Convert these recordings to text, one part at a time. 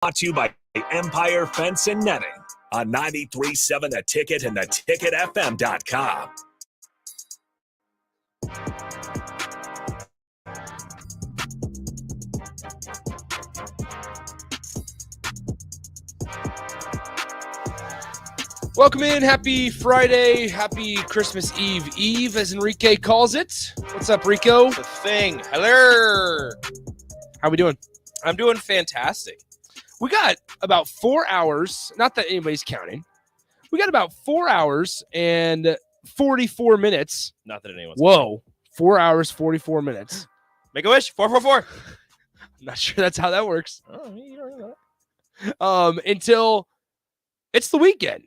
Brought to you by Empire Fence and Netting on 93.7 The Ticket and theticketfm.com. Welcome in. Happy Friday. Happy Christmas Eve, as Enrique calls it. What's up, Rico? The thing. Hello. How we doing? I'm doing fantastic. We got about 4 hours. Not that anybody's counting. We got about 4 hours and 44 minutes. Not that anyone's. Whoa. 4 hours, 44 minutes. Make a wish. 444. I'm not sure that's how that works. Oh, you don't know that. Until it's the weekend.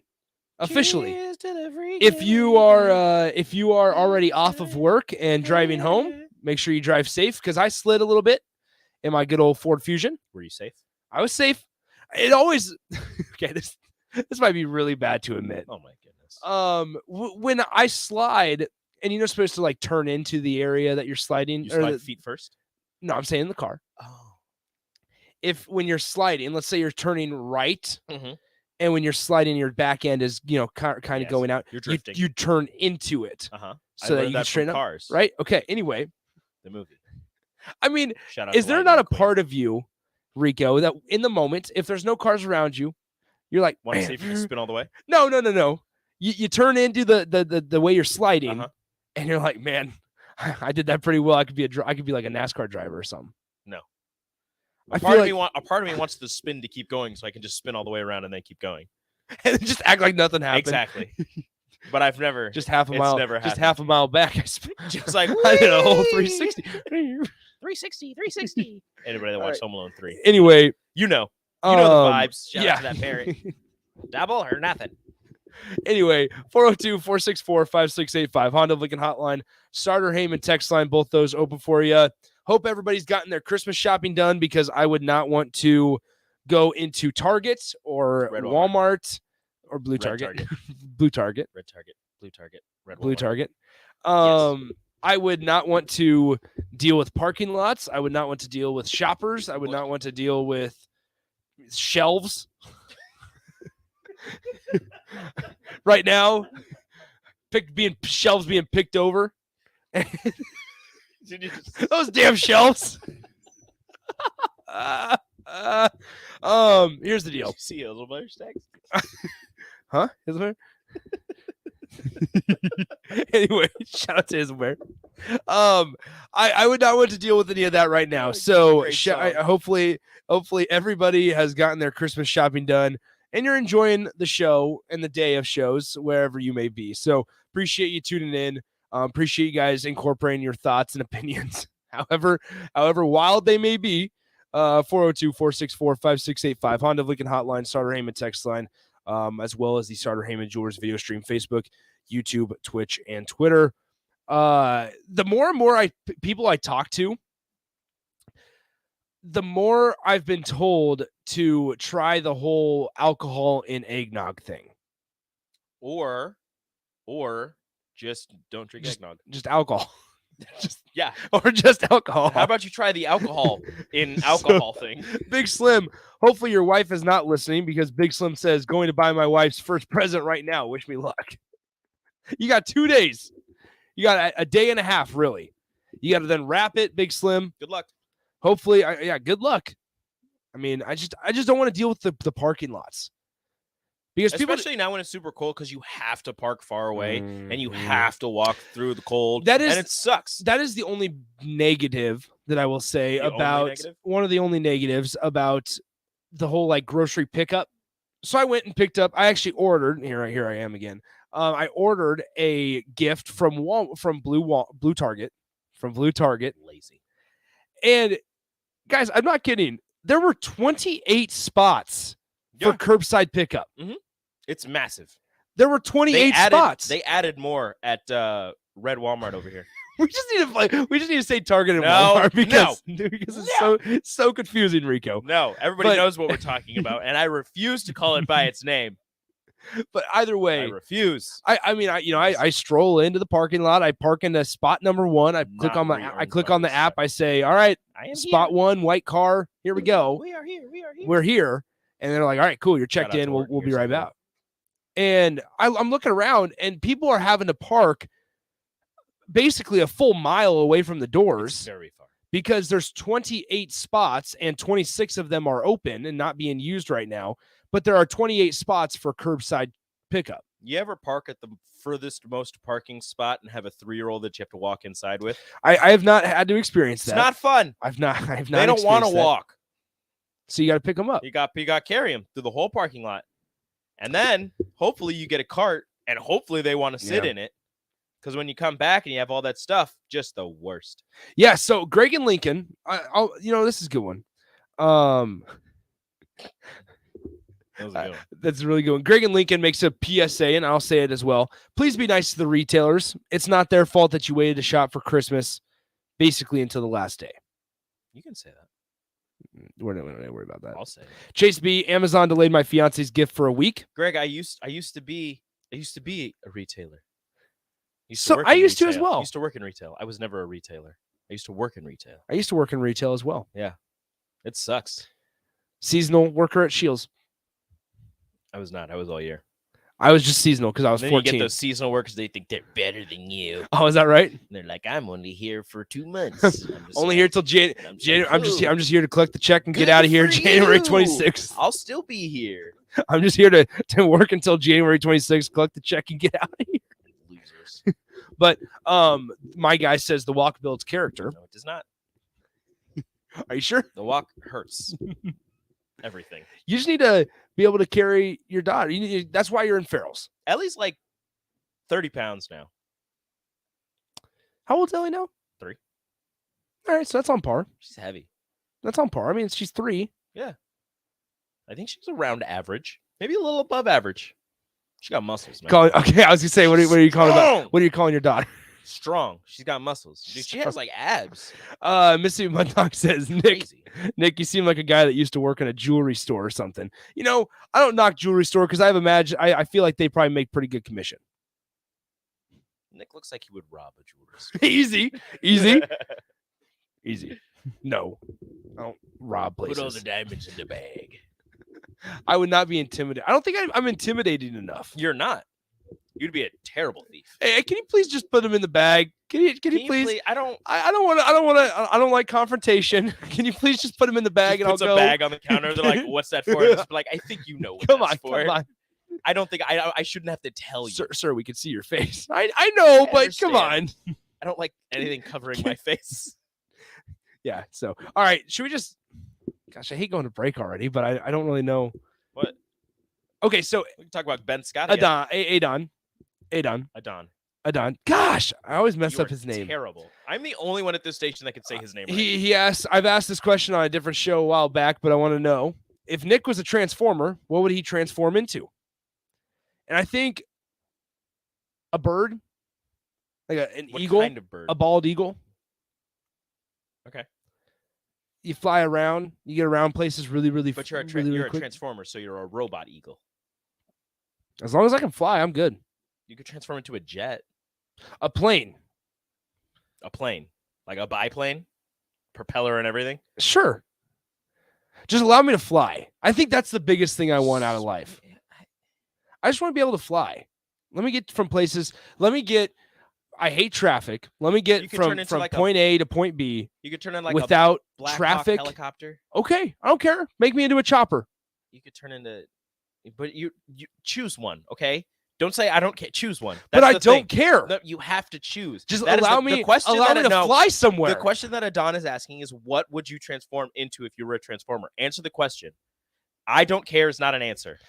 Officially. If you are already off of work and driving home, make sure you drive safe, because I slid a little bit in my good old Ford Fusion. Were you safe? I was safe. It always okay. This might be really bad to admit. Oh my goodness. When I slide, and you're not supposed to like turn into the area that you're sliding. You slide feet first. No, I'm saying in the car. Oh. When you're sliding, let's say you're turning right. Mm-hmm. And when you're sliding, your back end is, kind of going out. You're drifting. You turn into it. Uh-huh. So that you can straighten up. Cars. Right? Okay. Anyway. The movie. I mean, Shout out is to there Lightning not a McQueen. part of you, Rico, that in the moment, if there's no cars around you, you're like, want to see if you can spin all the way? No. You turn into the way you're sliding, and you're like, man, I did that pretty well. I could be like a NASCAR driver or something. No. A part of me wants the spin to keep going, so I can just spin all the way around and then keep going. And just act like nothing happened. Exactly. But I've never. Just half a mile. Never just happened. half a mile back. I spin. Just like I did a whole 360. 360. Anybody that watched Home Alone 3. Anyway, you know the vibes. Shout yeah. out to that Barry. Double or nothing. Anyway, 402-464-5685, Honda Lincoln Hotline, Starter Heyman text line, both those open for you. Hope everybody's gotten their Christmas shopping done, because I would not want to go into Target or Red Walmart or Blue Target. Blue Target. Red Target. Blue Target. Red Blue Walmart. Target. Yes. I would not want to deal with parking lots. I would not want to deal with shoppers. I would not want to deal with shelves. Right now, shelves being picked over. Those damn shelves. Here's the deal. Did you see Hazelbear's text? Huh? Hazelbear? Anyway, shout out to Hazelbear. I would not want to deal with any of that right now. So hopefully everybody has gotten their Christmas shopping done, and you're enjoying the show and the day of shows wherever you may be. So appreciate you tuning in. Appreciate you guys incorporating your thoughts and opinions, however wild they may be. 402-464-5685, Honda Lincoln Hotline, Starter Heyman text line, as well as the Starter Heyman Jewelers video stream, Facebook, YouTube, Twitch, and Twitter. The more and more people I talk to, the more I've been told to try the whole alcohol in eggnog thing. Or just don't drink eggnog. Just alcohol. Yeah. Or just alcohol. How about you try the alcohol in alcohol thing? Big Slim, hopefully your wife is not listening, because Big Slim says, going to buy my wife's first present right now. Wish me luck. You got 2 days. You got a day and a half, really. You got to then wrap it, Big Slim. Good luck. Hopefully, good luck. I mean, I just don't want to deal with the parking lots. Because especially now when it's super cold, because you have to park far away and you have to walk through the cold. And it sucks. That is the only negative that I will say about one of the only negatives about the whole like grocery pickup. So I went and picked up. I actually ordered. Here I am again. I ordered a gift from Blue Target. Lazy. And guys, I'm not kidding. There were 28 spots for curbside pickup. Mm-hmm. It's massive. There were 28 spots. They added more at Red Walmart over here. We just need to say Target and Walmart because it's so confusing, Rico. No, everybody knows what we're talking about, and I refuse to call it by its name. But either way, I refuse. I stroll into the parking lot. I park into spot number 1. I click on the app. I say, all right, spot here. 1, white car. Here we go. We are here. We're here. And they're like, all right, cool. You're checked in. We'll be right back. And I'm looking around, and people are having to park basically a full mile away from the doors. It's very far. Because there's 28 spots, and 26 of them are open and not being used right now. But there are 28 spots for curbside pickup. You ever park at the furthest most parking spot and have a 3-year-old that you have to walk inside with? I have not had to experience that. It's not fun. I've not. They don't want to walk. So you got to pick them up. You got to carry them through the whole parking lot. And then hopefully you get a cart, and hopefully they want to sit in it. Because when you come back and you have all that stuff, just the worst. Yeah. So Greg and Lincoln, this is a good one. That's a really good one. Greg and Lincoln makes a PSA, and I'll say it as well. Please be nice to the retailers. It's not their fault that you waited to shop for Christmas basically until the last day. You can say that. We're not going to worry about that. I'll say it. Chase B, Amazon delayed my fiance's gift for a week. Greg, I used to be a retailer. I used to as well. I used to work in retail. I was never a retailer. I used to work in retail. I used to work in retail as well. Yeah. It sucks. Seasonal worker at Shields. I was not. I was all year. I was just seasonal because I was 14. You get those seasonal workers, they think they're better than you. Oh, is that right? And they're like, I'm only here for 2 months. Only here till January. I'm just here to collect the check and get out of here January 26th. I'll still be here. I'm just here to work until January 26th, collect the check and get out of here. Losers. But my guy says the walk builds character. No, it does not. Are you sure? The walk hurts. Everything. You just need to be able to carry your daughter. That's why you're in Farrell's. Ellie's like 30 pounds now. How old's Ellie now? 3. All right, so that's on par. She's heavy. That's on par. I mean, she's 3. Yeah. I think she's around average. Maybe a little above average. She got muscles, man. Okay, I was gonna say, what are you calling what are you calling your daughter? Strong. She's got muscles. Dude, she has like abs. Missy Mudnock says, Nick, you seem like a guy that used to work in a jewelry store or something. I don't knock jewelry store because I feel like they probably make pretty good commission. Nick looks like he would rob a jewelry store. Easy. No, I don't rob places. Put all the diamonds in the bag. I would not be intimidated. I don't think I'm intimidating enough. You're not. You'd be a terrible thief. Hey, can you please just put them in the bag? Can you please? I don't like confrontation. Can you please just put them in the bag and I'll go? Puts a bag on the counter. They're like, "What's that for?" Just like, I think you know what that's for. Come on. I don't think I shouldn't have to tell you. Sir, we can see your face. I know, but come on. I don't like anything covering my face. Yeah. So, all right. Should we just? Gosh, I hate going to break already, but I don't really know. What? Okay, so we can talk about Ben Scott. Adon. Gosh, I always mess up his name. Terrible. I'm the only one at this station that can say his name right. He asked. I've asked this question on a different show a while back, but I want to know if Nick was a transformer, what would he transform into? And I think a bird, like an eagle, kind of bird? A bald eagle. Okay. You fly around, you get around places really, really. But you're a transformer, so you're a robot eagle. As long as I can fly, I'm good. You could transform into a jet. A plane. Like a biplane? Propeller and everything? Sure. Just allow me to fly. I think that's the biggest thing I want out of life. I just want to be able to fly. Let me get from places. I hate traffic. Let me get from point A to point B. You could turn in like without a Black traffic Hawk helicopter. Okay, I don't care. Make me into a chopper. You could turn into, but you choose one. Okay, don't say I don't care. Choose one. But I don't care. No, you have to choose. Just allow me to fly somewhere. The question that Adon is asking is, what would you transform into if you were a transformer? Answer the question. I don't care is not an answer.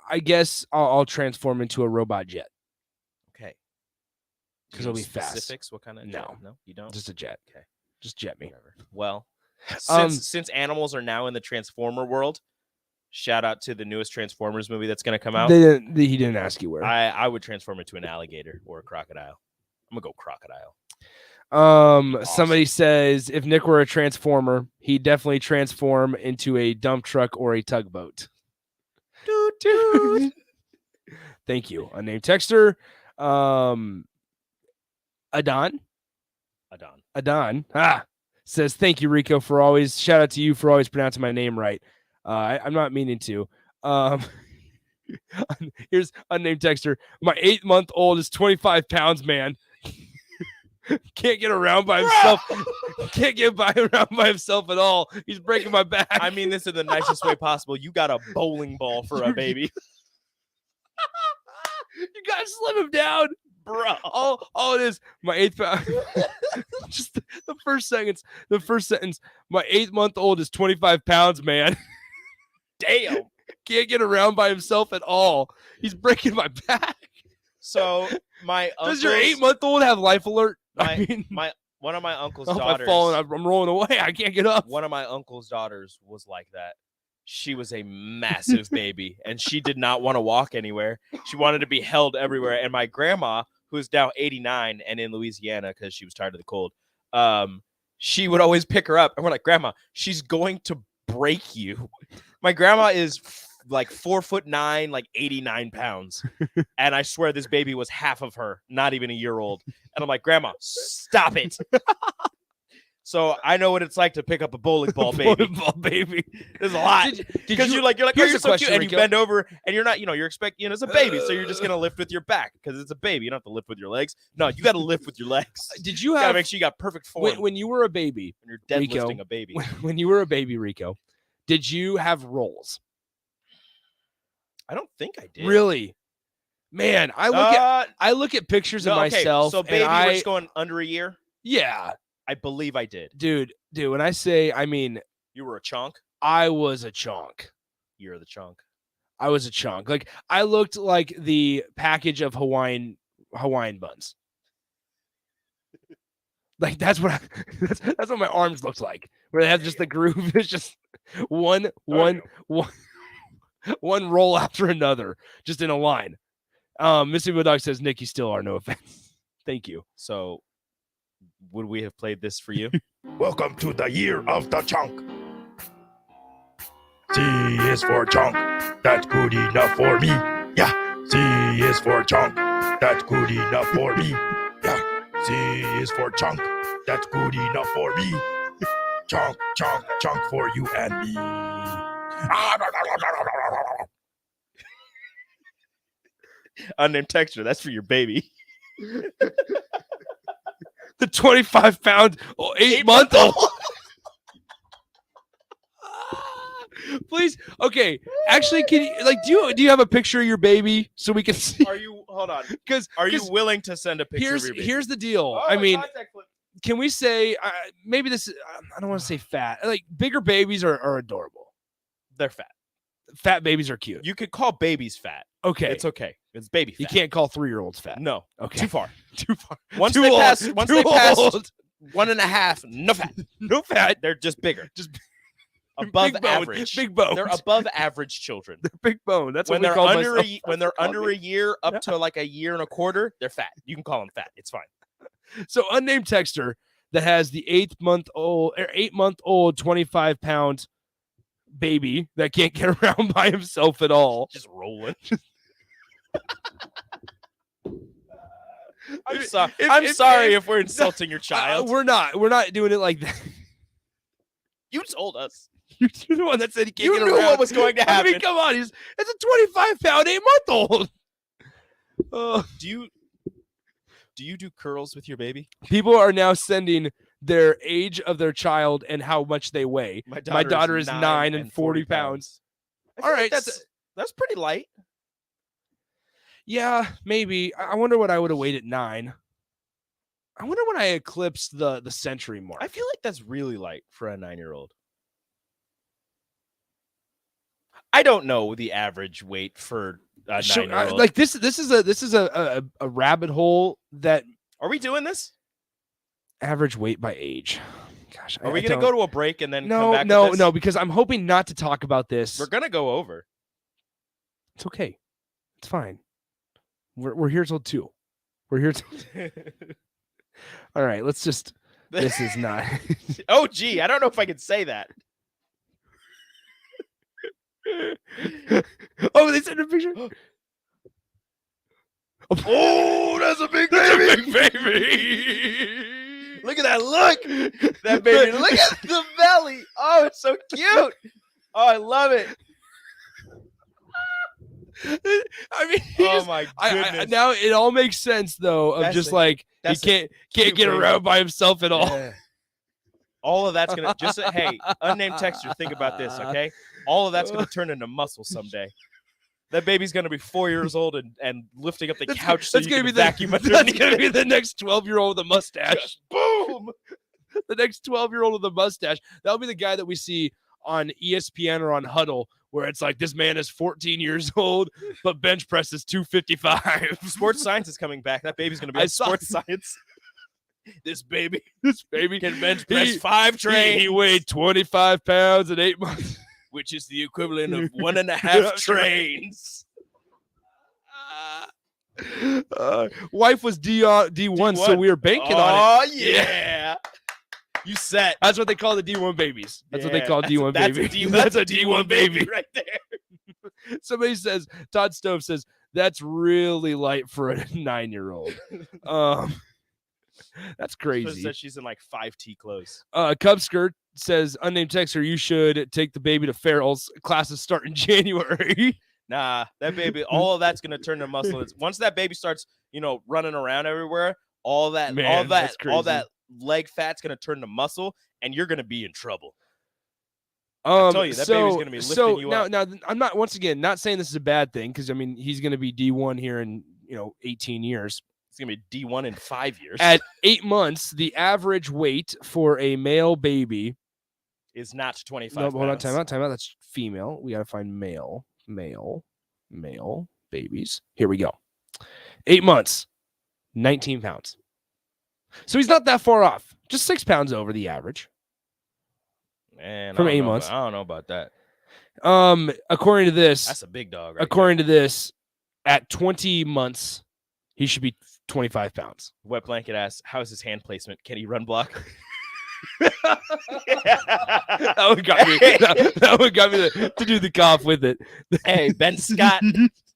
I guess I'll transform into a robot jet. Okay. Because it'll be fast. Specifics? What kind of jet? No, you don't. Just a jet. Okay. Just jet me. Whatever. Well, since animals are now in the Transformer world, shout out to the newest Transformers movie that's going to come out. He didn't ask you where. I would transform into an alligator or a crocodile. I'm gonna go crocodile. Awesome. Somebody says if Nick were a transformer, he'd definitely transform into a dump truck or a tugboat. Dude. Thank you. Unnamed texter. Adon. Says, thank you, Rico, for always. Shout out to you for always pronouncing my name right. I'm not meaning to. Here's unnamed texter. My 8-month-old is 25 pounds, man. Can't get around by himself. Can't get around by himself at all. He's breaking my back. I mean this in the nicest way possible. You got a bowling ball for a baby. You gotta slim him down, Bro. All it is, my 8th pound. Just the first sentence. My 8-month-old is 25 pounds, man. Damn. Can't get around by himself at all. He's breaking my back. So my does your 8-month-old have life alert? One of my uncle's I've daughters. I'm rolling away. I can't get up. One of my uncle's daughters was like that. She was a massive baby, and she did not want to walk anywhere. She wanted to be held everywhere. And my grandma, who is now 89 and in Louisiana because she was tired of the cold, she would always pick her up. And we're like, Grandma, she's going to break you. My grandma is like 4'9", like 89 pounds. And I swear this baby was half of her, not even a year old. And I'm like, Grandma, stop it. So I know what it's like to pick up a bowling ball, baby. There's a lot. Because you're like, oh, you're so cute. And you bend over and you're not, you're expecting, it's a baby. So you're just going to lift with your back because it's a baby. You don't have to lift with your legs. No, you got to lift with your legs. Did you have, make sure you got perfect form. When you were a baby, when you're deadlifting a baby. When you were a baby, Rico, did you have rolls? I don't think I did. Really? Man, I look at pictures of myself. So baby, we're just going under a year? Yeah. I believe I did. Dude, when I say, I mean, you were a chunk? I was a chunk. You're the chunk. I was a chunk. Like I looked like the package of Hawaiian buns. Like that's what my arms looked like. Where they have just the groove. It's just one roll after another, just in a line. Missy Bulldog says, Nick, you still are, no offense. Thank you. So would we have played this for you? Welcome to the year of the chunk. C is for chunk. That's good enough for me. Yeah. C is for chunk. That's good enough for me. Yeah. C is for chunk. That's good enough for me. Chunk, chunk, chunk for you and me. Unnamed texture. That's for your baby. The 25-pound, 8-month-old. Please, okay. Actually, can you do you have a picture of your baby so we can see? Hold on? Because are you willing to send a picture of your baby? Here's the deal. Oh, I mean, can we say maybe this? I don't want to say fat. Like bigger babies are adorable. They're fat. Fat babies are cute. You could call babies fat. Okay, it's okay. It's baby fat. You can't call 3-year-olds fat. No. Okay. Too far. Once they pass 1.5, no fat. No fat. They're just bigger. Just above average. Big bone. They're above average children. They're big bone. That's when what we call when they're under a year up to like a year and a quarter, they're fat. You can call them fat. It's fine. So unnamed texter that has the 8-month-old 25-pound baby that can't get around by himself at all. Just rolling. I'm sorry if we're insulting your child. We're not doing it like that. You told us. You're the one that said he can't get around. You knew what was going to happen. I mean, come on. It's a 25-pound, 8-month-old. Do you do curls with your baby? People are now sending their age of their child and how much they weigh. My daughter is 9 and 40 pounds. All right, that's pretty light. Yeah, maybe. I wonder what I would have weighed at 9. I wonder when I eclipsed the century mark. I feel like that's really light for a 9-year-old. I don't know the average weight for a 9-year-old. Like this is a rabbit hole that. Are we doing this? Average weight by age. Gosh, are we going to go to a break and then come back? No, because I'm hoping not to talk about this. We're going to go over. It's okay. It's fine. We're here till 2. We're here till. All right, let's just. This is not. Oh, gee, I don't know if I can say that. Oh, they sent a picture. Oh, that's a big baby. Big baby. Look at that look. That baby. Look at the belly. Oh, it's so cute. Oh, I love it. I mean, Oh my goodness. now it all makes sense though. Of That's just a- like he that's a can't cute get baby. around by himself at all. Yeah. All of that's gonna hey, unnamed texter, think about this, okay? All of that's gonna turn into muscle someday. That baby's gonna be 4 years old and lifting up the couch so That's you gonna can be vacuum that's underneath gonna it. be the next 12-year-old with a mustache. Just boom. The next 12-year-old with a mustache. That'll be the guy that we see on ESPN or on Huddle, where it's like this man is 14 years old, but bench press is 255. Sports science is coming back. That baby's gonna be I on saw- sports science. This baby can bench press 5 trains, He weighed 25 pounds in 8 months. which is the equivalent of 1.5 trains. Wife was D1, so we were banking on it. Oh yeah. You set. That's what they call the D1 babies. That's what they Yeah, call D1 that's baby. That's a D1 baby. right there. Somebody says, Todd Stove says, that's really light for a 9-year-old. That's crazy. Says she's in like 5T clothes. Cub Skirt says, unnamed texter, you should take the baby to Farrell's. Classes start in January. Nah, that baby, all of that's gonna turn to muscle. Once that baby starts, running around everywhere, all that leg fat's gonna turn to muscle, and you're gonna be in trouble. I tell you, that baby's gonna be lifting you up. Now, I'm not, once again, not saying this is a bad thing, because I mean he's gonna be D1 here in 18 years. It's gonna be D1 in 5 years. At 8 months, the average weight for a male baby is not 25 No, hold on, pounds. time out. That's female. We gotta find male babies. Here we go. 8 months, 19 pounds. So he's not that far off. Just 6 pounds over the average. Man, from I don't 8 know months. I don't know about that. According to this, That's a big dog. Right according to this, at 20 months, he should be 25 pounds. Wet Blanket asks, how's his hand placement? Can he run block? That one got me. That one got me to do the cough with it. Hey, Ben Scott,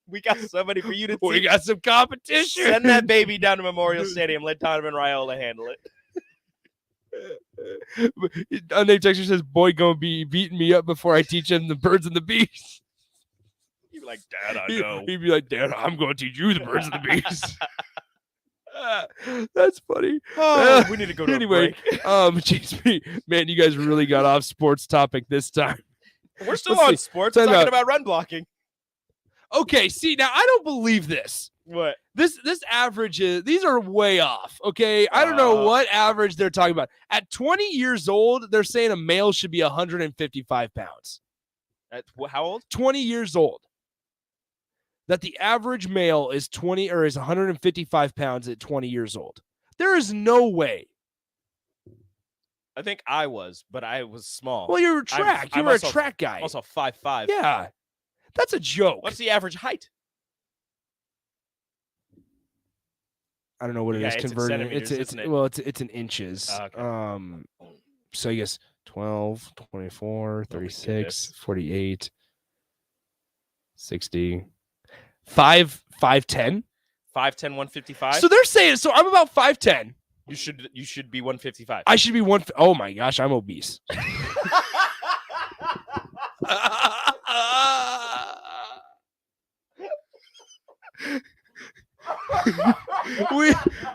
we got somebody for you to We teach. got some competition. Send that baby down to Memorial Stadium. Let Donovan Raiola handle it. Unnamed texter says, boy gonna be beating me up before I teach him the birds and the bees. You'd be like, Dad, I know. He'd be like, Dad, I'm gonna teach you the birds and the bees. That's funny. Oh, we need to go to Anyway, a break. jeez, man, you guys really got off sports topic this time. We're still let's on see. sports. We're Time talking out. about run blocking. Okay, see, now I don't believe this. What? This average is, these are way off. Okay, I don't know what average they're talking about. At 20 years old, they're saying a male should be 155 pounds. At how old? 20 years old. That the average male is 20 or is 155 pounds at 20 years old. There is no way. I think I was, but I was small. Well, you're a track. I'm You were a also- track guy. Also 5'5". Yeah, that's a joke. What's the average height? I don't know what it Yeah, is it's in converted. centimeters, isn't it? Well, it's in inches. Okay. So I guess 12, 24, 36, goodness. 48, 60, 5'10". 5'10", 155. So they're saying, so I'm about 5'10". you should be 155. I should be one. Oh my gosh, I'm obese.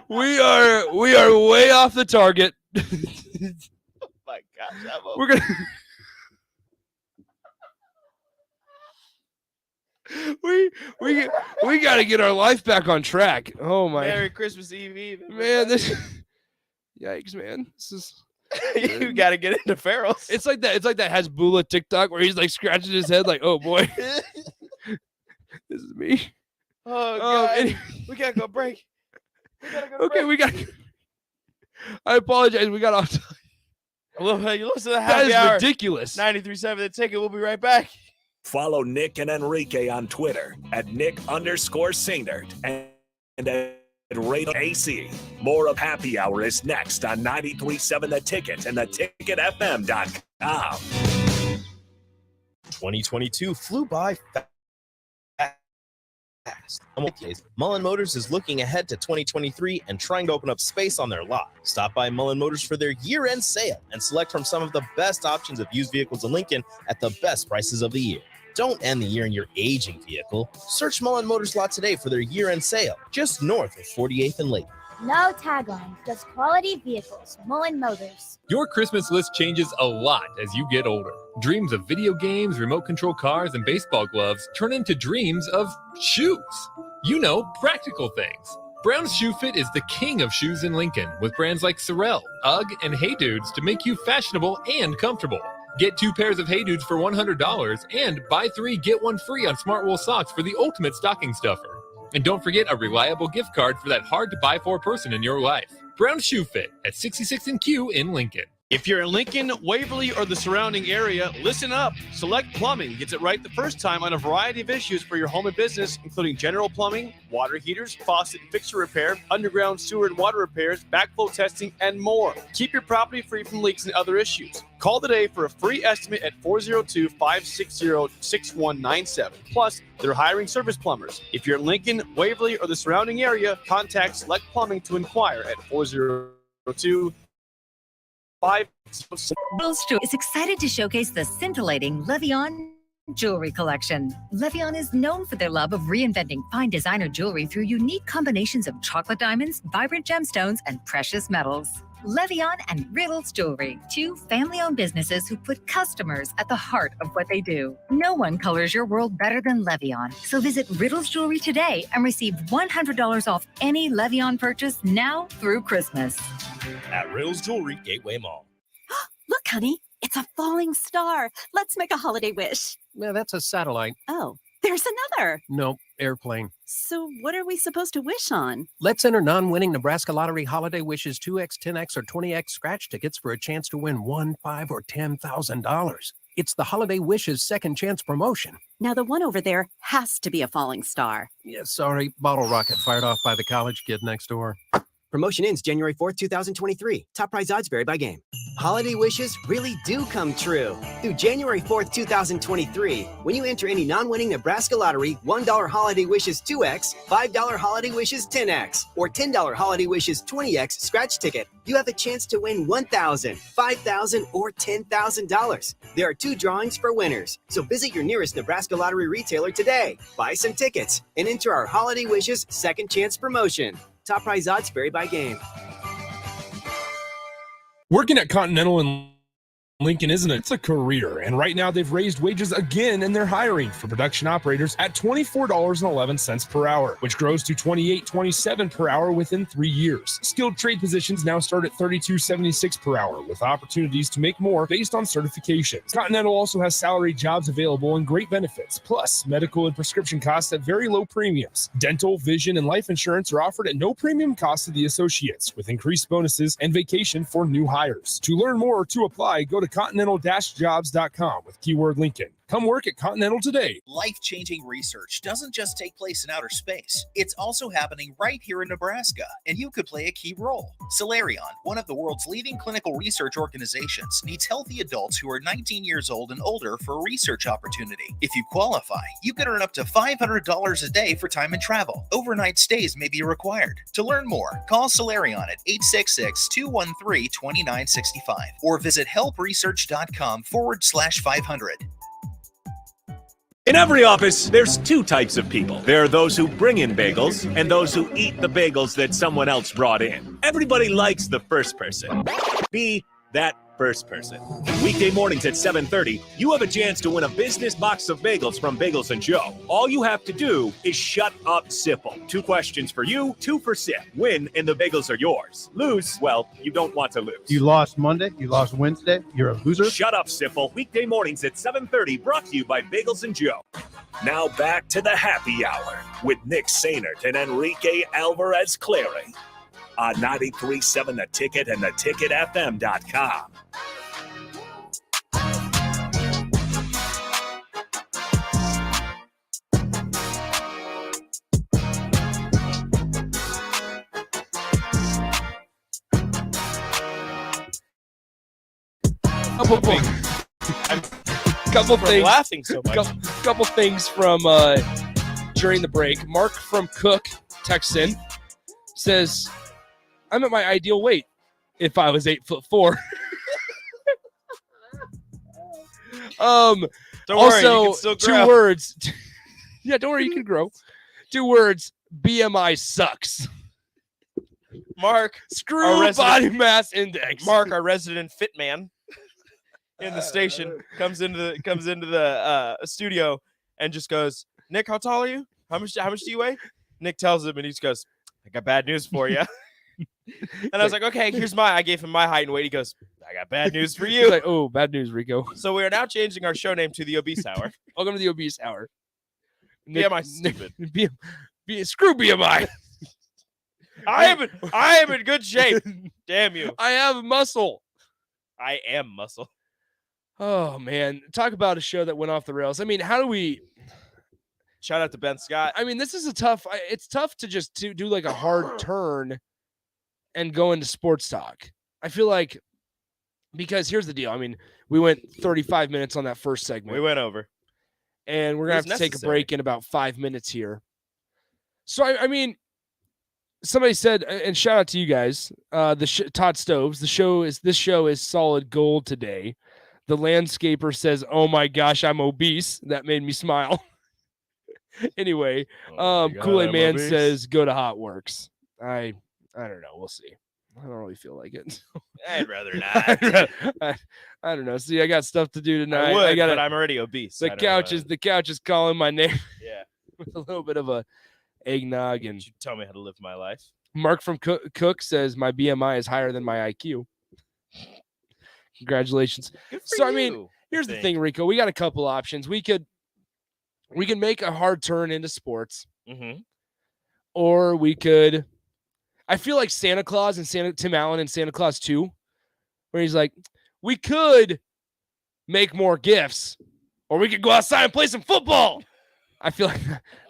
we are way off the target. Oh my gosh, We're gonna. We got to get our life back on track. Oh my Merry Christmas Eve, man, this yikes, man. This is you got to get into Farrell's. it's like that Hasbullah TikTok where he's like scratching his head like, oh boy, this is me. Oh god, Anyway. we gotta go break. We gotta go. Okay, break. we got. I apologize. We got off. Well, you listen to the That happy is hour. ridiculous. 93.7 The Ticket. We'll be right back. Follow Nick and Enrique on Twitter at Nick_Sainert and at Radar AC. More of Happy Hour is next on 93.7 The Ticket and theticketfm.com. 2022 flew by In one case, Mullen Motors is looking ahead to 2023 and trying to open up space on their lot. Stop by Mullen Motors for their year-end sale and select from some of the best options of used vehicles in Lincoln at the best prices of the year. Don't end the year in your aging vehicle. Search Mullen Motors lot today for their year-end sale, just north of 48th and Lake. No tagline, just quality vehicles. Mullen Motors. Your Christmas list changes a lot as you get older. Dreams of video games, remote control cars, and baseball gloves turn into dreams of shoes. You know, practical things. Brown's Shoe Fit is the king of shoes in Lincoln, with brands like Sorel, UGG, and Hey Dudes to make you fashionable and comfortable. Get 2 pairs of Hey Dudes for $100 and buy 3, get 1 free on Smart Wool socks for the ultimate stocking stuffer. And don't forget a reliable gift card for that hard-to-buy-for person in your life. Brown Shoe Fit at 66 and Q in Lincoln. If you're in Lincoln, Waverly, or the surrounding area, listen up. Select Plumbing gets it right the first time on a variety of issues for your home and business, including general plumbing, water heaters, faucet and fixture repair, underground sewer and water repairs, backflow testing, and more. Keep your property free from leaks and other issues. Call today for a free estimate at 402-560-6197. Plus, they're hiring service plumbers. If you're in Lincoln, Waverly, or the surrounding area, contact Select Plumbing to inquire at 402 Rose Jewelry is excited to showcase the scintillating Levion jewelry collection. Levion is known for their love of reinventing fine designer jewelry through unique combinations of chocolate diamonds, vibrant gemstones, and precious metals. Levion and Riddles Jewelry, 2 family-owned businesses who put customers at the heart of what they do. No one colors your world better than Levion. So visit Riddles Jewelry today and receive $100 off any Levion purchase now through Christmas. At Riddles Jewelry, Gateway Mall. Look, honey, it's a falling star. Let's make a holiday wish. Yeah, that's a satellite. Oh, there's another. No, airplane. So what are we supposed to wish on? Let's enter non-winning Nebraska Lottery Holiday Wishes 2X, 10X, or 20X scratch tickets for a chance to win $1, $5, or $10,000. It's the Holiday Wishes second chance promotion. Now the one over there has to be a falling star. Yeah, sorry, bottle rocket fired off by the college kid next door. Promotion ends January 4th, 2023. Top prize odds vary by game. Holiday wishes really do come true. Through January 4th, 2023, when you enter any non-winning Nebraska Lottery $1 Holiday Wishes 2X, $5 Holiday Wishes 10X, or $10 Holiday Wishes 20X scratch ticket, you have a chance to win $1,000, $5,000, or $10,000. There are 2 drawings for winners, so visit your nearest Nebraska Lottery retailer today, buy some tickets, and enter our Holiday Wishes second chance promotion. Top prize odds vary by game. Working at Continental in Lincoln isn't it's a career, and right now they've raised wages again and they're hiring for production operators at $24.11 per hour, which grows to $28.27 per hour within 3 years. Skilled trade positions now start at $32.76 per hour, with opportunities to make more based on certifications. Continental also has salary jobs available and great benefits, plus medical and prescription costs at very low premiums. Dental, vision, and life insurance are offered at no premium cost to the associates, with increased bonuses and vacation for new hires. To learn more or to apply, go to continental-jobs.com with keyword Lincoln. Come work at Continental today. Life-changing research doesn't just take place in outer space. It's also happening right here in Nebraska, and you could play a key role. Solarion, one of the world's leading clinical research organizations, needs healthy adults who are 19 years old and older for a research opportunity. If you qualify, you could earn up to $500 a day for time and travel. Overnight stays may be required. To learn more, call Solarion at 866-213-2965 or visit helpresearch.com/500. In every office, there's 2 types of people. There are those who bring in bagels and those who eat the bagels that someone else brought in. Everybody likes the first person. Be that first person. Weekday mornings at 7:30, you have a chance to win a business box of bagels from Bagels & Joe. All you have to do is shut up, Sipple. 2 questions for you, 2 for Sip. Win, and the bagels are yours. Lose, well, you don't want to lose. You lost Monday, you lost Wednesday, you're a loser. Shut up, Sipple. Weekday mornings at 7:30, brought to you by Bagels & Joe. Now back to the happy hour with Nick Sainert and Enrique Alvarez Clary on 93.7 The Ticket and theticketfm.com. Couple things. Laughing so much. Couple things from during the break. Mark from Cook texts in, says, I'm at my ideal weight if I was 8'4". Don't worry, you Also, can still 2 grow. words. Yeah, don't worry, you can grow. 2 words, BMI sucks. Mark, Screw body mass index. Mark, our resident fit man in the station, comes into the studio and just goes, Nick, how tall are you? How much do you weigh? Nick tells him, and he just goes, I got bad news for you. And I was like, okay, I gave him my height and weight. He goes, I got bad news for you. He's like, oh, bad news, Rico. So we are now changing our show name to the Obese Hour. Welcome to the Obese Hour. BMI stupid. Screw BMI. I am in good shape. Damn you. I have muscle. I am muscle. Oh, man. Talk about a show that went off the rails. I mean, how do we... Shout out to Ben Scott. I mean, this is it's tough to just do like a hard turn and go into sports talk. I feel like, because here's the deal. I mean, we went 35 minutes on that first segment. We went over. And we're going to have to take a break in about 5 minutes here. So, I mean, somebody said, and shout out to you guys, Todd Stoves, this show is solid gold today. The landscaper says, oh my gosh, I'm obese. That made me smile. Anyway, Kool-Aid Man says, go to Hot Works. I don't know. We'll see. I don't really feel like it. I'd rather not. I don't know. See, I got stuff to do tonight. I would, but I'm already obese. The couch is calling my name. Yeah. With a little bit of a eggnog. And you tell me how to live my life. Mark from Cook says my BMI is higher than my IQ. Congratulations. So, I mean, here's the thing, Rico. We got a couple options. We could make a hard turn into sports. Mm-hmm. Or we could, I feel like Santa Claus and Tim Allen and Santa Claus 2, where he's like, we could make more gifts, or we could go outside and play some football. I feel like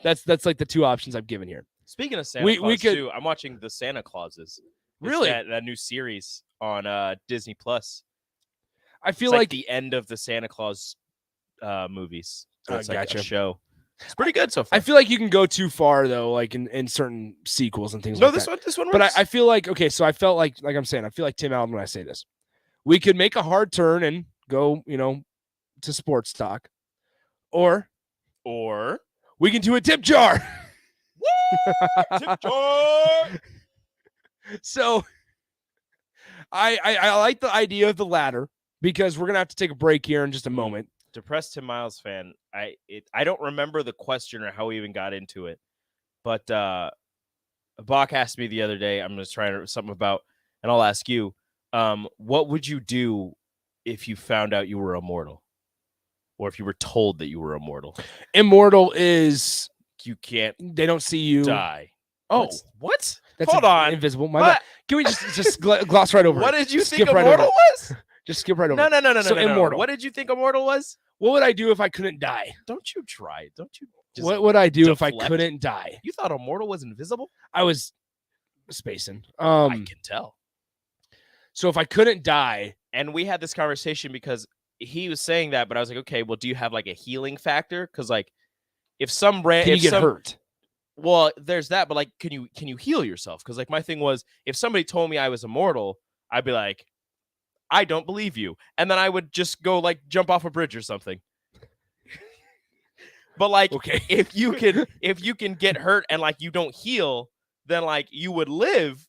that's like the 2 options I've given here. Speaking of Santa Claus 2, I'm watching the Santa Clauses. Really? That new series on Disney Plus. I feel like like the end of the Santa Claus movies. So it's like gotcha. a show. It's pretty good so far. I feel like you can go too far though, like in certain sequels and things like that. This one works. But I feel like, okay, so I felt like I'm saying, I feel like Tim Allen when I say this. We could make a hard turn and go, to sports talk. Or we can do a tip jar. Woo! Tip jar! So I like the idea of the latter, because we're gonna have to take a break here in just a moment. Depressed Tim Miles fan. I don't remember the question or how we even got into it, but Bach asked me the other day. I'm just trying something about, and I'll ask you. What would you do if you found out you were immortal, or if you were told that you were immortal? Immortal is you can't. They don't see you die. Oh, what? That's Hold on. Invisible. My bad. Can we just gloss right over? What it? did you Skip think right immortal over was? Just skip right over. No. So immortal. What did you think immortal was? What would I do if I couldn't die? Don't you try. Don't you? What would I do deflect? if I couldn't die? You thought immortal was invisible? I was spacing. I can tell. So if I couldn't die, and we had this conversation because he was saying that, but I was like, okay, well, do you have like a healing factor? Because like, if some can you get hurt? Well, there's that, but like, can you heal yourself? Because like my thing was, if somebody told me I was immortal, I'd be like, I don't believe you, and then I would just go like jump off a bridge or something. But like, okay, if you can get hurt and like you don't heal, then like you would live,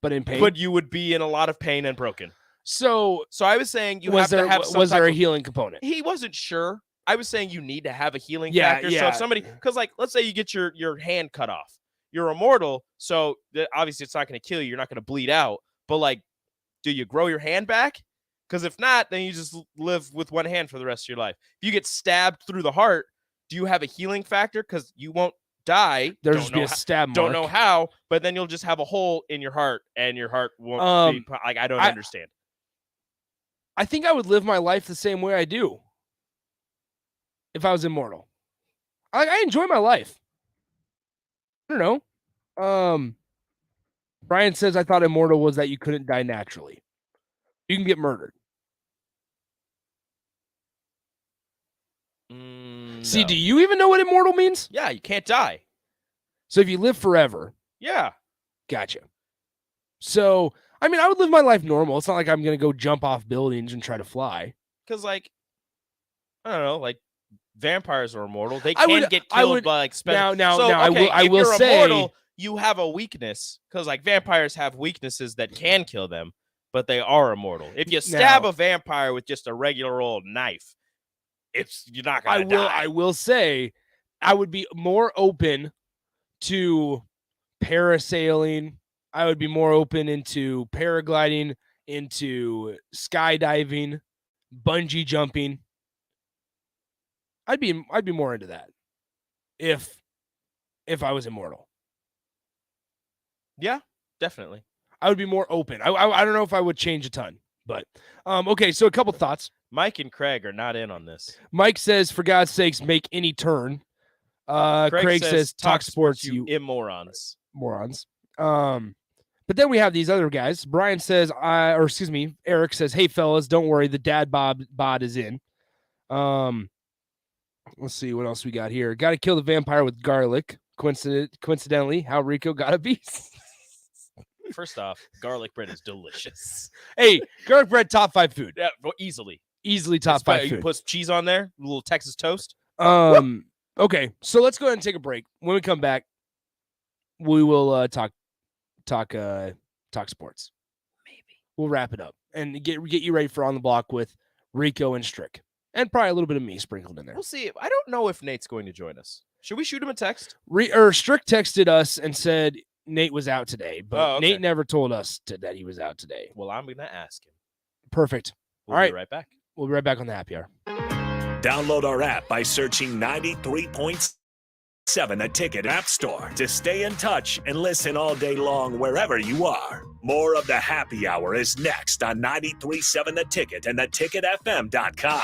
but in pain. But you would be in a lot of pain and broken. So I was saying you have to have some was type there a of healing component? He wasn't sure. I was saying you need to have a healing factor. So if somebody, because like, let's say you get your hand cut off, you're immortal. So obviously it's not going to kill you. You're not going to bleed out. But like, do you grow your hand back? Because if not, then you just live with one hand for the rest of your life. If you get stabbed through the heart, do you have a healing factor? Because you won't die. There'll just be a stab mark. Don't know how, but then you'll just have a hole in your heart, and your heart won't be like. I don't understand. I think I would live my life the same way I do if I was immortal. I enjoy my life. I don't know. Brian says, I thought immortal was that you couldn't die naturally. You can get murdered. See, No. do you even know what immortal means? Yeah, you can't die. So if you live forever. Yeah. Gotcha. So, I mean, I would live my life normal. It's not like I'm going to go jump off buildings and try to fly. Because, like, I don't know, like, vampires are immortal. They can get killed by, like, special. I will say, immortal, you have a weakness. Because, like, vampires have weaknesses that can kill them, but they are immortal. If you stab a vampire with just a regular old knife, you're not going to die. I will say, I would be more open to parasailing. I would be more open into paragliding, into skydiving, bungee jumping. I'd be more into that if I was immortal. Yeah, definitely. I would be more open. I don't know if I would change a ton, but okay. So a couple thoughts. Mike and Craig are not in on this. Mike says, "For God's sakes, make any turn." Craig says, "Talk sports, you immorons." But then we have these other guys. Brian says, Eric says, "Hey fellas, don't worry, the dad bod is in." Let's see what else we got here. Got to kill the vampire with garlic. Coincidentally, how Rico got a beast. First off, garlic bread is delicious. Hey, garlic bread, top 5 food. Yeah, easily top 5 food. You put cheese on there, a little Texas toast. Okay, so let's go ahead and take a break. When we come back, we will talk sports. Maybe we'll wrap it up and get you ready for On the Block with Rico and Strick, and probably a little bit of me sprinkled in there. We'll see. I don't know if Nate's going to join us. Should we shoot him a text? Strick texted us and said Nate was out today, but okay. Nate never told us that he was out today. Well, I'm going to ask him. Perfect. We'll All right, be right back. We'll be right back on the happy hour. Download our app by searching 93.7 The Ticket App Store to stay in touch and listen all day long wherever you are. More of the happy hour is next on 93.7 The Ticket and theticketfm.com.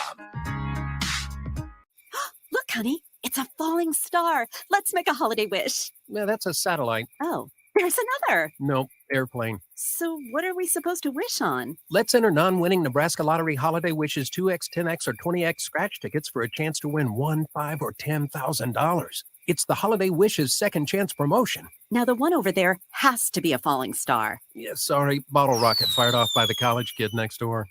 Look, honey, it's a falling star. Let's make a holiday wish. Yeah, that's a satellite. Oh, there's another. Nope, airplane. So what are we supposed to wish on? Let's enter non-winning Nebraska Lottery Holiday Wishes 2X, 10X, or 20X scratch tickets for a chance to win $1, $5, or $10,000. It's the Holiday Wishes second chance promotion. Now the one over there has to be a falling star. Yeah, sorry, bottle rocket fired off by the college kid next door.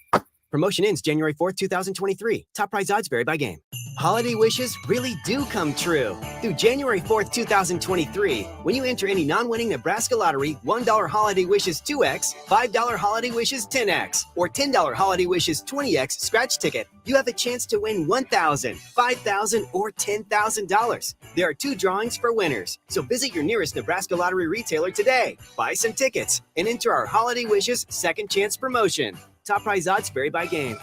Promotion ends January 4th, 2023. Top prize odds vary by game. Holiday wishes really do come true. Through January 4th, 2023, when you enter any non-winning Nebraska Lottery $1 Holiday Wishes 2X, $5 Holiday Wishes 10X, or $10 Holiday Wishes 20X scratch ticket, you have a chance to win $1,000, $5,000, or $10,000. There are 2 drawings for winners, so visit your nearest Nebraska Lottery retailer today, buy some tickets, and enter our Holiday Wishes second chance promotion. Top prize odds vary by game.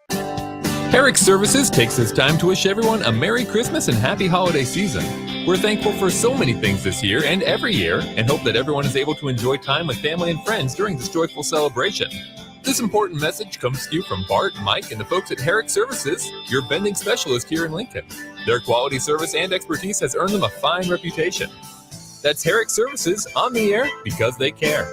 Herrick Services takes this time to wish everyone a Merry Christmas and Happy Holiday Season. We're thankful for so many things this year and every year, and hope that everyone is able to enjoy time with family and friends during this joyful celebration. This important message comes to you from Bart, Mike, and the folks at Herrick Services, your vending specialist here in Lincoln. Their quality service and expertise has earned them a fine reputation. That's Herrick Services on the air because they care.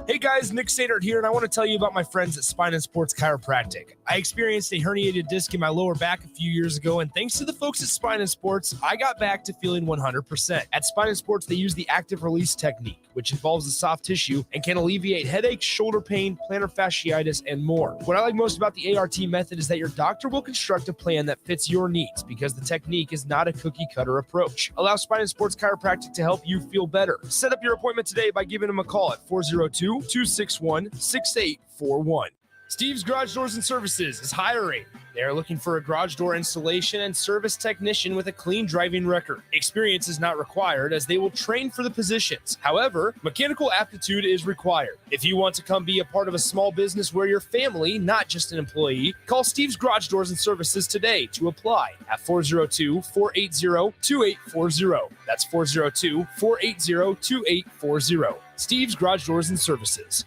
Hey guys, Nick Sadert here, and I want to tell you about my friends at Spine and Sports Chiropractic. I experienced a herniated disc in my lower back a few years ago, and thanks to the folks at Spine and Sports, I got back to feeling 100%. At Spine and Sports, they use the active release technique, which involves the soft tissue and can alleviate headaches, shoulder pain, plantar fasciitis, and more. What I like most about the ART method is that your doctor will construct a plan that fits your needs because the technique is not a cookie-cutter approach. Allow Spine and Sports Chiropractic to help you feel better. Set up your appointment today by giving them a call at 402-261-6841. Steve's Garage Doors and Services is hiring. They are looking for a garage door installation and service technician with a clean driving record. Experience is not required as they will train for the positions. However, mechanical aptitude is required. If you want to come be a part of a small business where you're family, not just an employee, call Steve's Garage Doors and Services today to apply at 402-480-2840. That's 402-480-2840. Steve's Garage Doors and Services.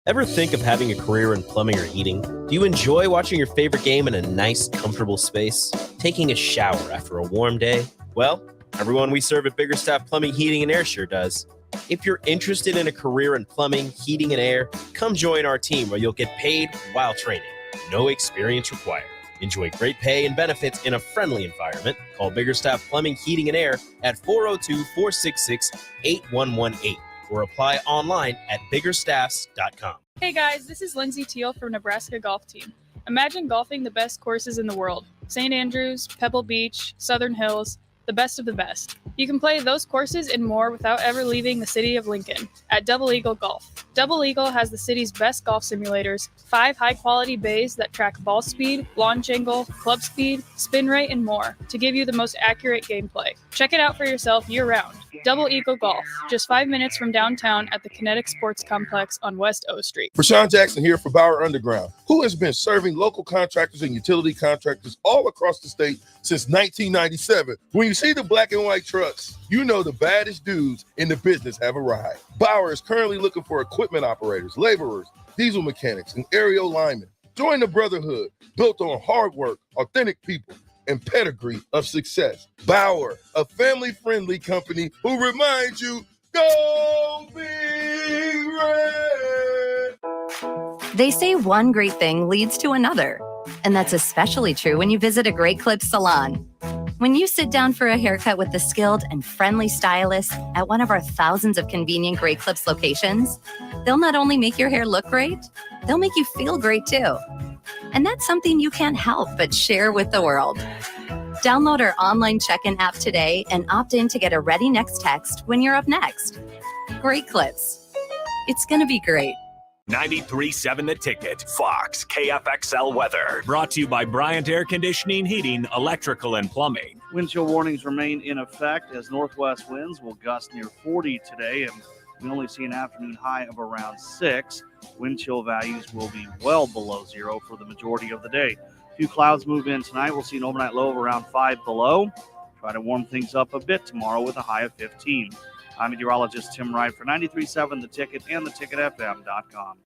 Ever think of having a career in plumbing or heating? Do you enjoy watching your favorite game in a nice, comfortable space? Taking a shower after a warm day? Well, everyone we serve at Biggerstaff Plumbing, Heating, and Air sure does. If you're interested in a career in plumbing, heating, and air, come join our team where you'll get paid while training. No experience required. Enjoy great pay and benefits in a friendly environment. Call Biggerstaff Plumbing, Heating, and Air at 402-466-8118 or apply online at biggerstaffs.com. Hey guys, this is Lindsay Teal from Nebraska Golf Team. Imagine golfing the best courses in the world. St. Andrews, Pebble Beach, Southern Hills, the best of the best. You can play those courses and more without ever leaving the city of Lincoln at Double Eagle Golf. Double Eagle has the city's best golf simulators, 5 high-quality bays that track ball speed, launch angle, club speed, spin rate, and more to give you the most accurate gameplay. Check it out for yourself year-round. Double Eagle Golf, just 5 minutes from downtown at the Kinetic Sports Complex on West O Street. Rashawn Jackson here for Bauer Underground, who has been serving local contractors and utility contractors all across the state since 1997. When you see the black and white trucks, you know the baddest dudes in the business have arrived. Bauer is currently looking for equipment operators, laborers, diesel mechanics, and aerial linemen. Join the brotherhood built on hard work, authentic people, and pedigree of success. Bauer, a family-friendly company who reminds you, go Big Red! They say one great thing leads to another, and that's especially true when you visit a Great Clips salon. When you sit down for a haircut with the skilled and friendly stylist at one of our thousands of convenient Great Clips locations, they'll not only make your hair look great, they'll make you feel great too. And that's something you can't help but share with the world. Download our online check-in app today and opt in to get a ready next text when you're up next. Great Clips. It's going to be great. 93.7 The Ticket, Fox, KFXL weather. Brought to you by Bryant Air Conditioning, Heating, Electrical, and Plumbing. Wind chill warnings remain in effect as northwest winds will gust near 40 today, and we only see an afternoon high of around 6. Wind chill values will be well below 0 for the majority of the day. A few clouds move in tonight. We'll see an overnight low of around 5 below. Try to warm things up a bit tomorrow with a high of 15. I'm meteorologist Tim Wright for 93.7 The Ticket and theticketfm.com.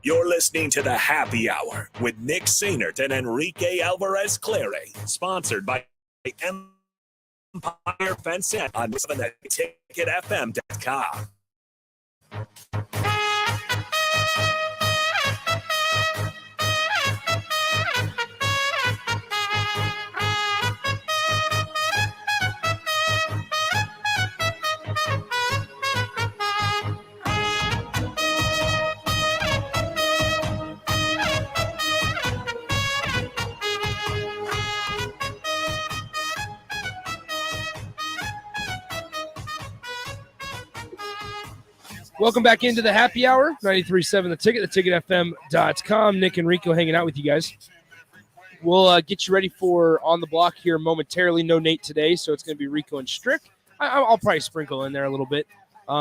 You're listening to the Happy Hour with Nick Sainert and Enrique Alvarez Clary, sponsored by Empire Fence on theticketfm.com. Welcome back into the Happy Hour, 93.7 The Ticket, theticketfm.com. Nick and Rico hanging out with you guys. We'll get you ready for On the Block here momentarily. No Nate today, so it's going to be Rico and Strick. I'll probably sprinkle in there a little bit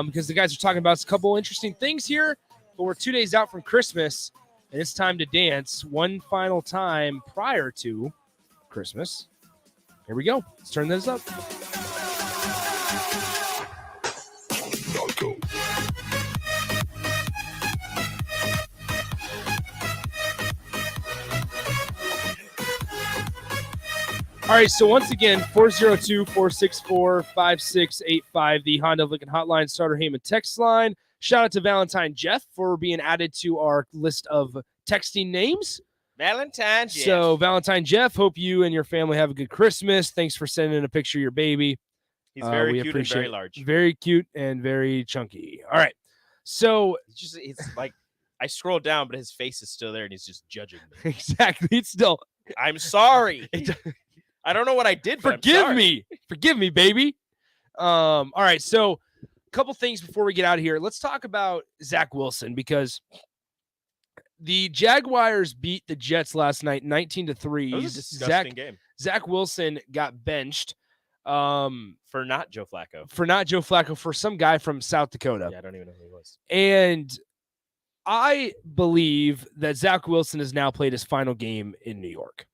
because the guys are talking about a couple interesting things here, but we're 2 days out from Christmas, and it's time to dance one final time prior to Christmas. Here we go. Let's turn this up. All right, so once again, 402-464-5685, the Honda of Lincoln Hotline, Starter Heyman text line. Shout out to Valentine Jeff for being added to our list of texting names. Valentine Jeff. So, Valentine Jeff, hope you and your family have a good Christmas. Thanks for sending a picture of your baby. He's very We cute and appreciate very it. large. Very cute and very chunky. All right, so It's like I scroll down, but his face is still there, and he's just judging me. Exactly. It's still. I'm sorry. I don't know what I did. But Forgive me, baby. All right, so a couple things before we get out of here. Let's talk about Zach Wilson because the Jaguars beat the Jets last night 19-3. It was a disgusting game. Zach Wilson got benched for not Joe Flacco. For some guy from South Dakota. Yeah, I don't even know who he was. And I believe that Zach Wilson has now played his final game in New York.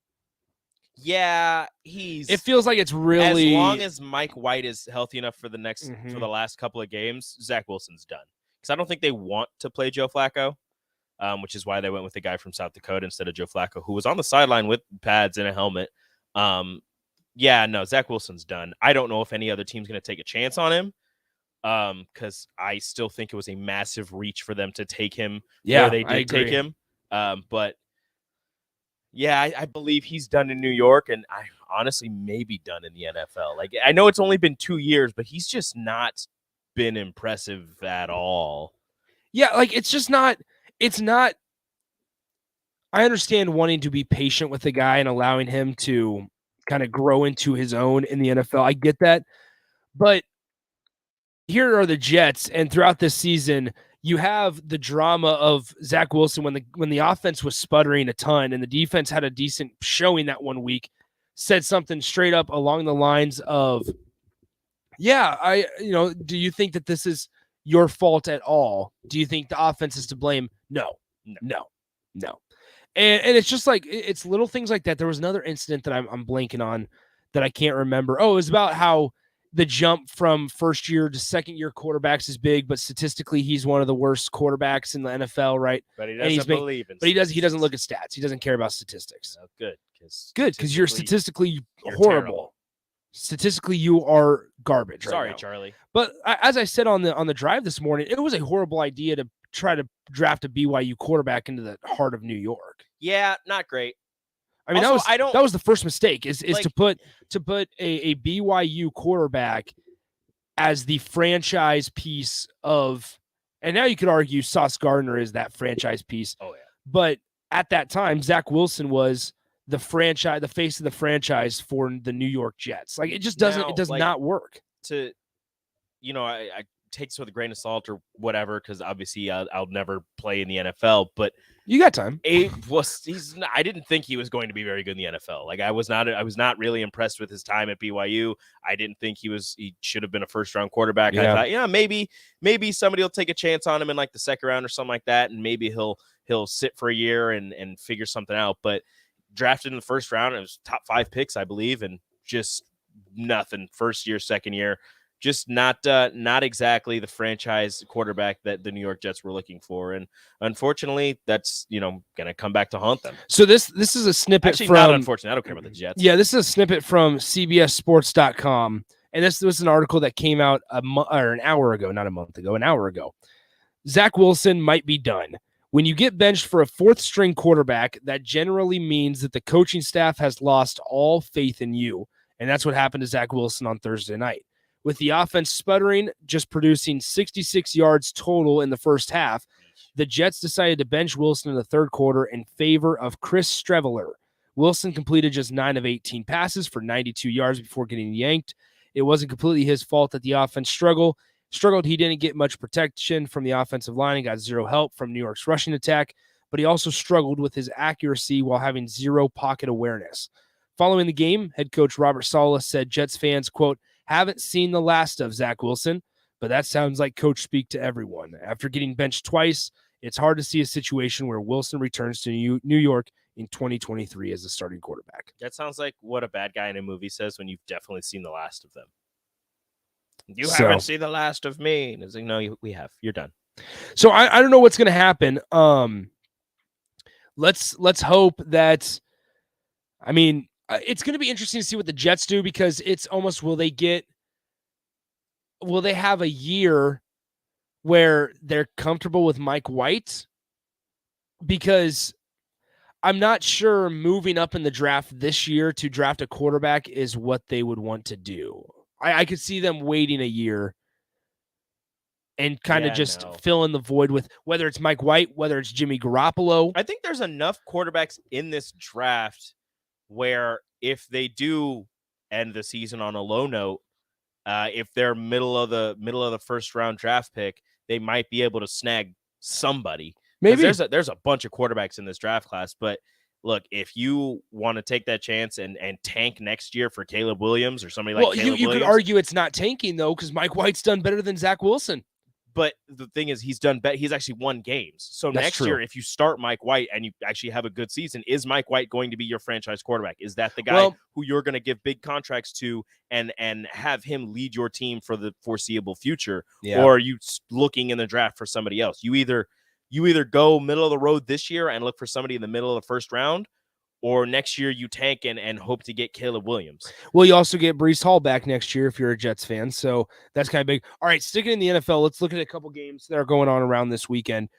Yeah, it feels like it's really as long as Mike White is healthy enough for the last couple of games, Zach Wilson's done. Because I don't think they want to play Joe Flacco, which is why they went with the guy from South Dakota instead of Joe Flacco, who was on the sideline with pads and a helmet. Yeah, no, Zach Wilson's done. I don't know if any other team's going to take a chance on him. Because I still think it was a massive reach for them to take him where they did take him. But yeah, I believe he's done in New York, and I honestly maybe done in the NFL. Like, I know it's only been 2 years, but he's just not been impressive at all. Yeah, like it's not. I understand wanting to be patient with the guy and allowing him to kind of grow into his own in the NFL. I get that. But here are the Jets, and throughout this season, you have the drama of Zach Wilson when the offense was sputtering a ton and the defense had a decent showing that 1 week, said something straight up along the lines of, yeah, do you think that this is your fault at all? Do you think the offense is to blame? No. And it's just like, it's little things like that. There was another incident that I'm blanking on that I can't remember. Oh, it was about how the jump from first year to second year quarterbacks is big, but statistically he's one of the worst quarterbacks in the NFL, right? But he doesn't believe in. But he doesn't look at stats. He doesn't care about statistics. No, good, because you're statistically horrible. Terrible. Statistically, you are garbage. Sorry, right now. Charlie. But as I said on the drive this morning, it was a horrible idea to try to draft a BYU quarterback into the heart of New York. Yeah, not great. I mean, Also, that was the first mistake is to put a BYU quarterback as the franchise piece of, and now you could argue Sauce Gardner is that franchise piece. Oh yeah. But at that time, Zach Wilson was the face of the franchise for the New York Jets. Like, it just doesn't, it does not work. I take this with a grain of salt or whatever, because obviously I'll never play in the NFL, but you got time. I didn't think he was going to be very good in the NFL. Like, I was not really impressed with his time at BYU. I didn't think he should have been a first round quarterback. Yeah. I thought, maybe somebody will take a chance on him in like the second round or something like that, and maybe he'll sit for a year and figure something out. But drafted in the first round, it was top 5 picks, I believe, and just nothing. First year, second year, just not exactly the franchise quarterback that the New York Jets were looking for. And unfortunately, that's, going to come back to haunt them. So this is a snippet Actually, from, not unfortunate. I don't care about the Jets. Yeah, this is a snippet from CBSSports.com. And this was an article that came out an hour ago, not a month ago, an hour ago. Zach Wilson might be done. When you get benched for a 4th string quarterback, that generally means that the coaching staff has lost all faith in you. And that's what happened to Zach Wilson on Thursday night. With the offense sputtering, just producing 66 yards total in the first half, the Jets decided to bench Wilson in the third quarter in favor of Chris Streveler. Wilson completed just 9 of 18 passes for 92 yards before getting yanked. It wasn't completely his fault that the offense struggled. He didn't get much protection from the offensive line and got 0 help from New York's rushing attack, but he also struggled with his accuracy while having 0 pocket awareness. Following the game, head coach Robert Saleh said Jets fans, quote, haven't seen the last of Zach Wilson, but that sounds like coach speak to everyone. After getting benched twice, it's hard to see a situation where Wilson returns to New York in 2023 as a starting quarterback. That sounds like what a bad guy in a movie says when you've definitely seen the last of them. You haven't seen the last of me. And it's like, no, we have. You're done. So I don't know what's going to happen. Let's hope that, it's going to be interesting to see what the Jets do, because it's almost, will they have a year where they're comfortable with Mike White? Because I'm not sure moving up in the draft this year to draft a quarterback is what they would want to do. I could see them waiting a year and kind of fill in the void with whether it's Mike White, whether it's Jimmy Garoppolo. I think there's enough quarterbacks in this draft where if they do end the season on a low note, if they're middle of the first round draft pick, they might be able to snag somebody. Maybe there's a bunch of quarterbacks in this draft class, but look, if you want to take that chance and tank next year for Caleb Williams or somebody like Caleb you Williams, could argue it's not tanking though, because Mike White's done better than Zach Wilson. But the thing is, he's actually won games. So That's next true. year, if you start Mike White and you actually have a good season, is Mike White going to be your franchise quarterback? Is that the guy who you're going to give big contracts to and have him lead your team for the foreseeable future? Yeah. Or are you looking in the draft for somebody else? You either go middle of the road this year and look for somebody in the middle of the first round, or next year you tank and hope to get Caleb Williams. Well, you also get Breece Hall back next year if you're a Jets fan, so that's kind of big. All right, sticking in the NFL, let's look at a couple games that are going on around this weekend.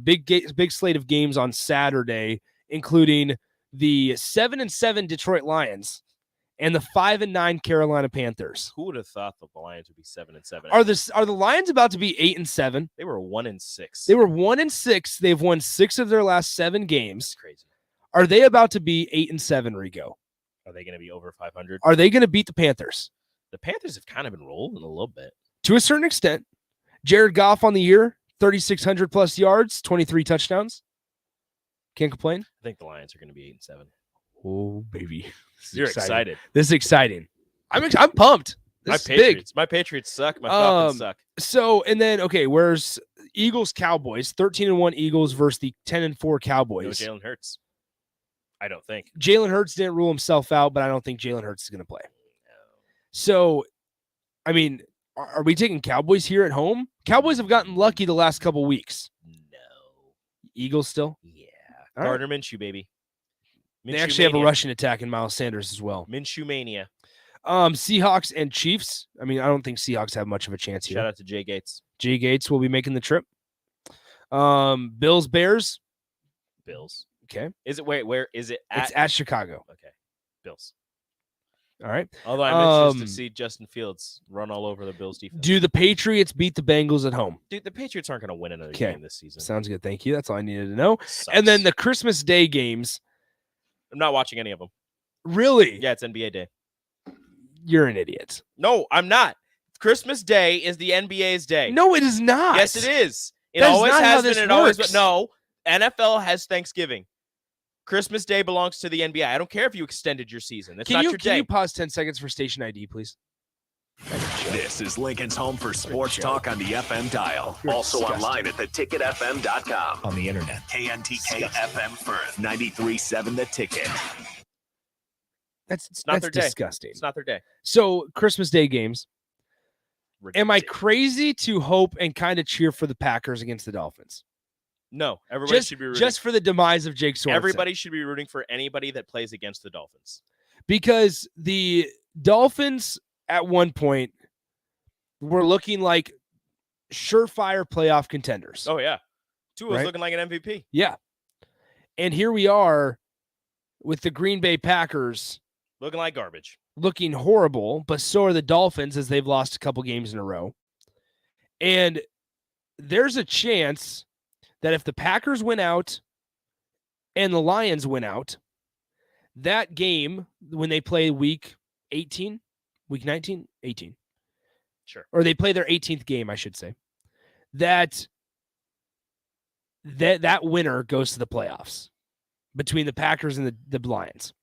Big slate of games on Saturday, including the 7-7 Detroit Lions and the 5-9 Carolina Panthers. Who would have thought that the Lions would be 7-7? Are the Lions about to be 8-7? They were 1-6. They were 1-6. They've won 6 of their last 7 games. That's crazy. Are they about to be 8-7, Rico? Are they going to be over 500? Are they going to beat the Panthers? The Panthers have kind of been rolling a little bit. To a certain extent. Jared Goff on the year, 3,600 plus yards, 23 touchdowns. Can't complain. I think the Lions are going to be 8-7. Oh, baby. You're excited. This is exciting. I'm pumped. This is big. My Patriots suck. My Falcons suck. So, and then, okay, where's Eagles Cowboys? 13-1 Eagles versus the 10-4 Cowboys. No Jalen Hurts. I don't think. Jalen Hurts didn't rule himself out, but I don't think Jalen Hurts is going to play. So, I mean, are we taking Cowboys here at home? Cowboys have gotten lucky the last couple weeks. No. Eagles still? Yeah. All Gardner Minshew, baby. They actually have a rushing attack in Miles Sanders as well. Minshew mania. Seahawks and Chiefs. I mean, I don't think Seahawks have much of a chance here. Shout out to Jay Gates. Jay Gates will be making the trip. Bills, Bears. Bills. Okay. Is it where is it at? It's at Chicago. Okay. Bills. All right. Although I'm interested to see Justin Fields run all over the Bills defense. Do the Patriots beat the Bengals at home? Dude, the Patriots aren't going to win another game this season. Sounds good. Thank you. That's all I needed to know. And then the Christmas Day games. I'm not watching any of them. Really? Yeah, it's NBA Day. You're an idiot. No, I'm not. Christmas Day is the NBA's day. No, it is not. Yes, it is. It That is always not how has been. this It always works. been. No, NFL has Thanksgiving. Christmas Day belongs to the NBA. I don't care if you extended your season. That's not your day. Can you pause 10 seconds for station ID, please? This is Lincoln's home for sports talk on the FM dial. You're Also disgusting. online at theticketfm.com. On the internet. KNTK FM Firth, 93.7 The Ticket. It's not their day. Disgusting. It's not their day. So, Christmas Day games. Am I Ridiculous. crazy to hope and kind of cheer for the Packers against the Dolphins? No, everybody Just, should be rooting. just for the demise of Jake Sorensen. Everybody should be rooting for anybody that plays against the Dolphins. Because the Dolphins at one point were looking like surefire playoff contenders. Oh yeah, Tua's Right? looking like an MVP. Yeah. And here we are with the Green Bay Packers Looking like garbage. looking horrible, but so are the Dolphins as they've lost a couple games in a row. And there's a chance that if the Packers win out and the Lions win out, that game, when they play week 18, week 19, 18. Sure. Or they play their 18th game, I should say, that winner goes to the playoffs between the Packers and the Lions.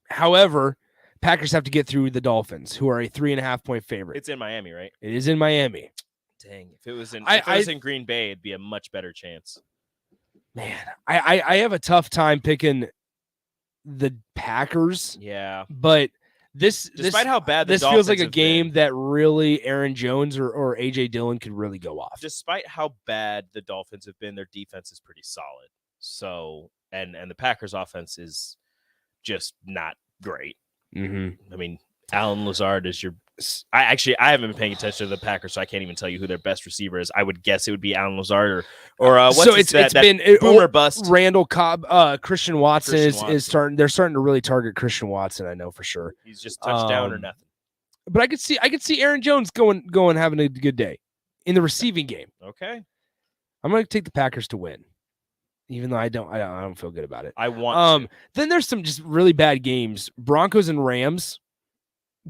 However, Packers have to get through the Dolphins, who are a 3.5 point favorite. It's in Miami, right? It is in Miami. Dang, if it was in Green Bay, it'd be a much better chance. Man, I have a tough time picking the Packers. Yeah, but Despite how bad the this feels like Dolphins a have game that really Aaron Jones or AJ Dillon could really go off. Despite how bad the Dolphins have been, their defense is pretty solid. So, and the Packers' offense is just not great. Mm-hmm. I mean, Alan Lazard is your. I haven't been paying attention to the Packers, so I can't even tell you who their best receiver is. I would guess it would be Alan Lazard or what's so it's been boomer bust. Randall Cobb, Christian Watson Christian is starting. They're starting to really target Christian Watson. I know for sure. He's just touchdown or nothing. But I could see Aaron Jones going having a good day in the receiving game. Okay, I'm going to take the Packers to win, even though I don't feel good about it. I want. Then there's some just really bad games. Broncos and Rams.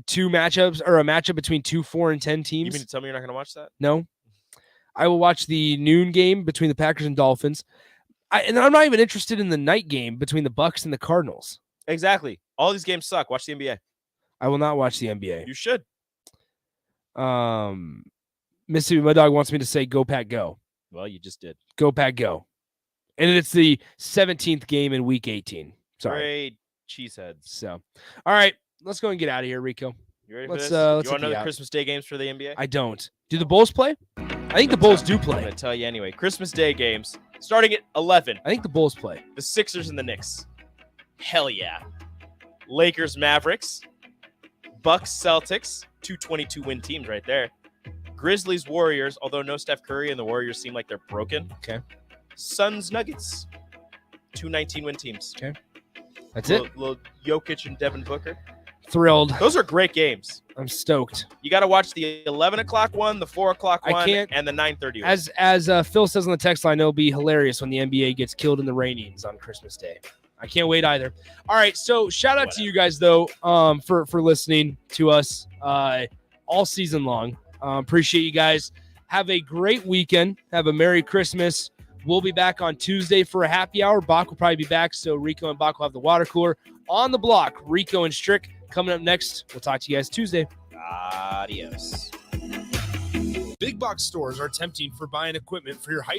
Two matchups or a matchup between 2, 4, and 10 teams. You mean to tell me you're not going to watch that? No, I will watch the noon game between the Packers and Dolphins. And I'm not even interested in the night game between the Bucks and the Cardinals. Exactly. All these games suck. Watch the NBA. I will not watch the NBA. You should. Mississippi Mud Dog wants me to say go Pack go. Well, you just did. Go Pack go. And it's the 17th game in week 18. Sorry. Great cheeseheads. So, all right. Let's go and get out of here, Rico. You ready Let's, for this? let's You want get another out. Christmas Day games for the NBA? I don't. Do the Bulls play? I think the Bulls do I'm play. going to tell you anyway. Christmas Day games starting at 11. I think the Bulls play. The Sixers and the Knicks. Hell yeah. Lakers, Mavericks. Bucks, Celtics. 2 22-win teams right there. Grizzlies, Warriors, although no Steph Curry and the Warriors seem like they're broken. Okay. Suns, Nuggets. 2 19-win teams. Okay. That's Little Jokic and Devin Booker. Thrilled. Those are great games. I'm stoked. You got to watch the 11 o'clock one, the 4 o'clock one, and the 9:30 one. As Phil says on the text line, it'll be hilarious when the NBA gets killed in the ratings on Christmas Day. I can't wait either. All right, so shout out to you guys though for listening to us all season long. Appreciate you guys. Have a great weekend. Have a Merry Christmas. We'll be back on Tuesday for a happy hour. Bach will probably be back, so Rico and Bach will have the water cooler on the block. Rico and Strick coming up next. We'll talk to you guys Tuesday. Adios. Big box stores are tempting for buying equipment for your high